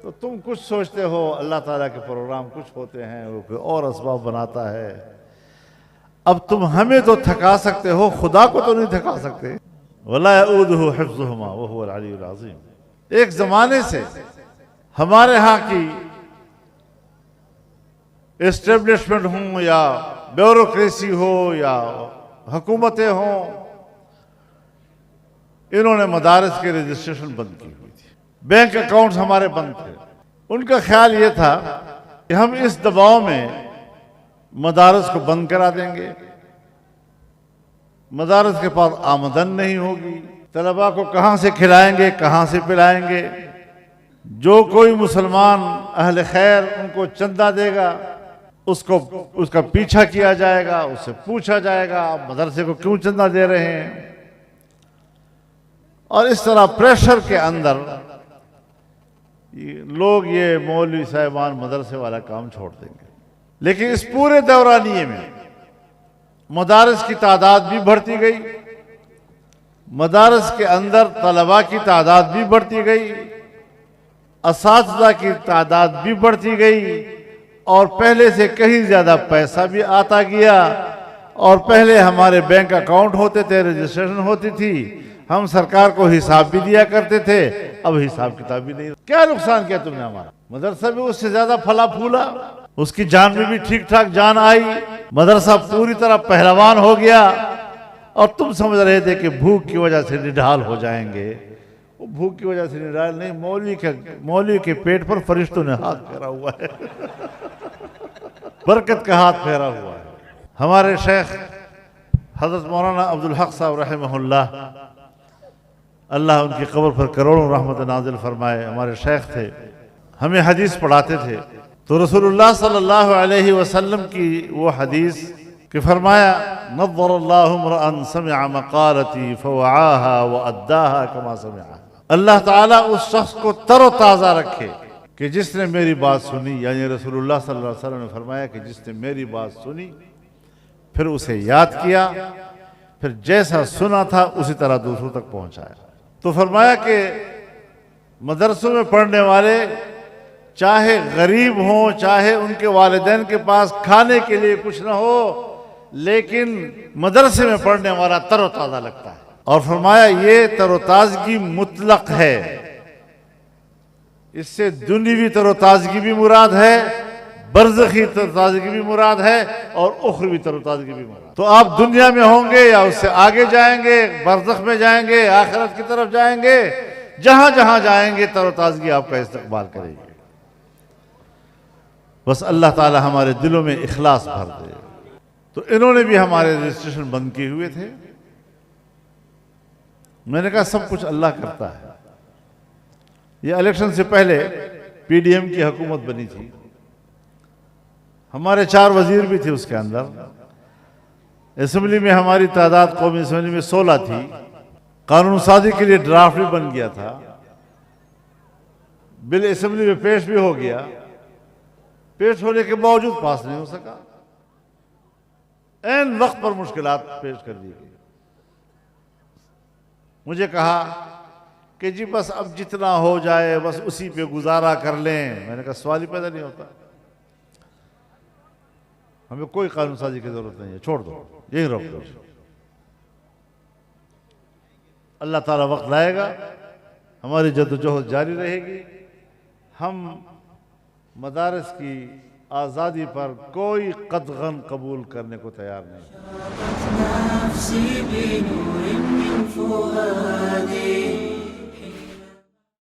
تو تم کچھ سوچتے ہو، اللہ تعالیٰ کے پروگرام کچھ ہوتے ہیں، وہ کوئی اور اسباب بناتا ہے۔ اب تم ہمیں تو تھکا سکتے ہو، خدا کو تو نہیں تھکا سکتے۔ وَلَا يَئُودُهُ حِفْظُهُمَا وَهُوَ الْعَلِيُّ الْعَظِيمُ۔ ایک زمانے سے ہمارے ہاں کی اسٹیبلشمنٹ ہوں یا بیوروکریسی ہو یا حکومتیں ہوں، انہوں نے مدارس کے رجسٹریشن بند کی ہوئی تھی، بینک اکاؤنٹس ہمارے بند تھے۔ ان کا خیال یہ تھا کہ ہم اس دباؤ میں مدارس کو بند کرا دیں گے، مدارس کے پاس آمدن نہیں ہوگی، طلباء کو کہاں سے کھلائیں گے، کہاں سے پلائیں گے۔ جو کوئی مسلمان اہل خیر ان کو چندہ دے گا، اس کا پیچھا کیا جائے گا، اس سے پوچھا جائے گا آپ مدرسے کو کیوں چندہ دے رہے ہیں، اور اس طرح پریشر کے اندر لوگ یہ مولوی صاحبان مدرسے والا کام چھوڑ دیں گے۔ لیکن اس پورے دورانیے میں مدارس کی تعداد بھی بڑھتی گئی، مدارس کے اندر طلباء کی تعداد بھی بڑھتی گئی، اساتذہ کی تعداد بھی بڑھتی گئی، اور پہلے سے کہیں زیادہ پیسہ بھی آتا گیا، اور پہلے ہمارے بینک اکاؤنٹ ہوتے تھے، رجسٹریشن ہوتی تھی، ہم سرکار کو حساب بھی دیا کرتے تھے، اب حساب کتاب بھی نہیں۔ کیا نقصان کیا تم نے ہمارا؟ مدرسہ بھی اس سے زیادہ پھلا پھولا، اس کی جان میں بھی ٹھیک ٹھاک جان آئی، مدرسہ پوری طرح پہلوان ہو گیا، اور تم سمجھ رہے تھے کہ بھوک کی وجہ سے نڈھال ہو جائیں گے۔ وہ بھوک کی وجہ سے نڈھال نہیں، مولوی کے پیٹ پر فرشتوں نے ہاتھ پھیرا ہوا ہے، برکت کا ہاتھ پھیرا ہوا ہے۔ ہمارے شیخ حضرت مولانا عبدالحق صاحب رحمہ اللہ ان کی قبر پر کروڑوں رحمت نازل فرمائے، ہمارے شیخ تھے، ہمیں حدیث پڑھاتے تھے۔ تو رسول اللہ صلی اللہ علیہ وسلم کی وہ حدیث کہ فرمایا نظر اللہ امرأ سمع مقالتی فوعاها واداها كما سمعها، اللہ تعالیٰ اس شخص کو تر و تازہ رکھے کہ جس نے میری بات سنی، یعنی رسول اللہ صلی اللہ علیہ وسلم نے فرمایا کہ جس نے میری بات سنی پھر اسے یاد کیا، پھر جیسا سنا تھا اسی طرح دوسروں تک پہنچایا۔ تو فرمایا کہ مدرسوں میں پڑھنے والے چاہے غریب ہوں، چاہے ان کے والدین کے پاس کھانے کے لیے کچھ نہ ہو، لیکن مدرسے میں پڑھنے والا تر و تازہ لگتا ہے۔ اور فرمایا یہ تر و تازگی مطلق ہے، اس سے دنیوی تر و تازگی بھی مراد ہے، برزخی تر و تازگی بھی مراد ہے، اور اخروی تر و تازگی بھی مراد ہے۔ تو آپ دنیا میں ہوں گے یا اس سے آگے جائیں گے، برزخ میں جائیں گے، آخرت کی طرف جائیں گے، جہاں جہاں جائیں گے تر و تازگی آپ کا استقبال کرے گی۔ بس اللہ تعالی ہمارے دلوں میں اخلاص بھر دے۔ تو انہوں نے بھی ہمارے رجسٹریشن بند کیے ہوئے تھے۔ میں نے کہا سب کچھ اللہ کرتا ہے۔ یہ الیکشن سے پہلے پی ڈی ایم کی حکومت بنی تھی، ہمارے 4 وزیر بھی تھے اس کے اندر، اسمبلی میں ہماری تعداد قومی اسمبلی میں 16 تھی، قانون سازی کے لیے ڈرافٹ بھی بن گیا تھا، بل اسمبلی میں پیش بھی ہو گیا، پیش ہونے کے باوجود پاس نہیں ہو سکا، عین وقت پر مشکلات پیش کر دی گئی۔ مجھے کہا کہ جی بس اب جتنا ہو جائے بس اسی پہ گزارا کر لیں۔ میں نے کہا سوال ہی پیدا نہیں ہوتا، ہمیں کوئی قانون سازی کی ضرورت نہیں ہے، چھوڑ دو، یہی روک دو۔ اللہ تعالیٰ وقت لائے گا، ہماری جدوجہد جاری رہے گی، ہم مدارس کی آزادی پر کوئی قدغن قبول کرنے کو تیار نہیں۔